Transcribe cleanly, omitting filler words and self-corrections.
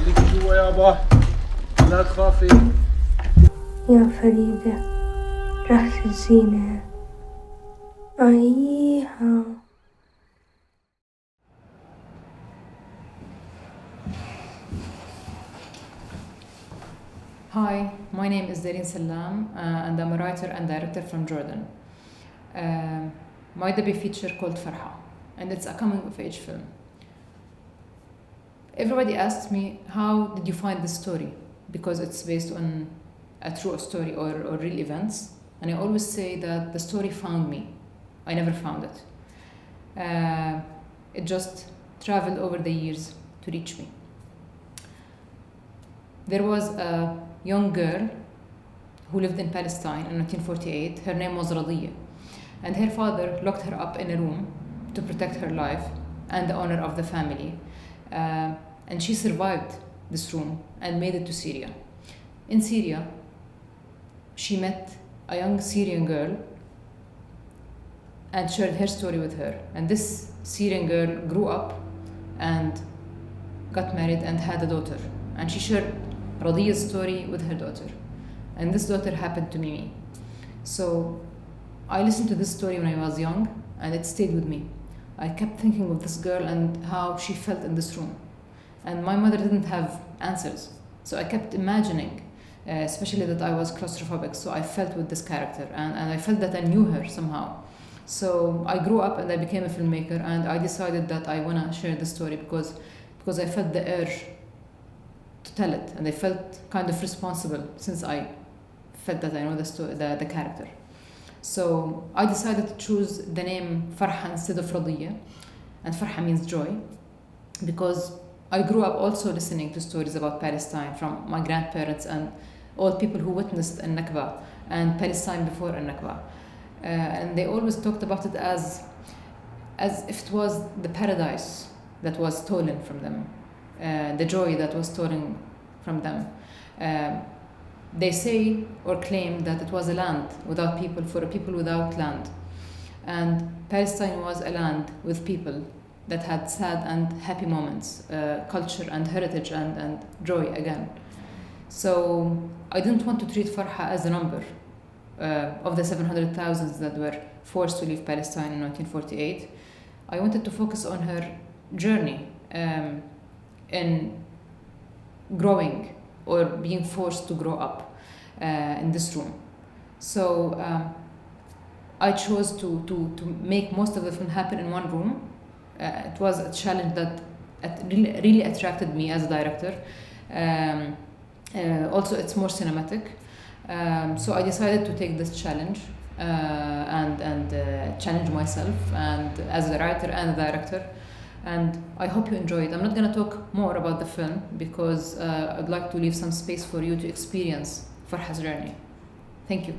خليكي جوا يابا لا تخافي. يا فريدة رحت الزينة أيها. Hi, my name is Darin Sallam, and I'm a writer and director from Jordan. My debut feature called Farha, and it's a coming-of-age film. Everybody asks me, how did you find this story? Because it's based on a true story or real events. And I always say that the story found me. I never found it. It just traveled over the years to reach me. There was a young girl who lived in Palestine in 1948. Her name was Radiyya. And her father locked her up in a room to protect her life and the honor of the family. And she survived this room and made it to Syria. In Syria, she met a young Syrian girl and shared her story with her. And this Syrian girl grew up and got married and had a daughter. And she shared Radiyya's story with her daughter. And this daughter happened to be me. So I listened to this story when I was young, and it stayed with me. I kept thinking of this girl and how she felt in this room. And my mother didn't have answers. So I kept imagining, especially that I was claustrophobic, so I felt with this character, and I felt that I knew her somehow. So I grew up and I became a filmmaker, and I decided that I want to share the story because I felt the urge to tell it, and I felt kind of responsible since I felt that I know the character. So I decided to choose the name Farha instead of Radiyya, and Farha means joy, because I grew up also listening to stories about Palestine from my grandparents and all people who witnessed a Nakba and Palestine before a Nakba. And they always talked about it as if it was the paradise that was stolen from them, the joy that was stolen from them. They say or claim that it was a land without people for a people without land. And Palestine was a land with people that had sad and happy moments, culture and heritage and joy again. So I didn't want to treat Farha as a number of the 700,000 that were forced to leave Palestine in 1948. I wanted to focus on her journey in growing or being forced to grow up in this room. So I chose to make most of the film happen in one room. It was a challenge that really attracted me as a director. Also, it's more cinematic. So I decided to take this challenge and challenge myself and as a writer and a director. And I hope you enjoy it. I'm not going to talk more about the film because I'd like to leave some space for you to experience Farha's journey. Thank you.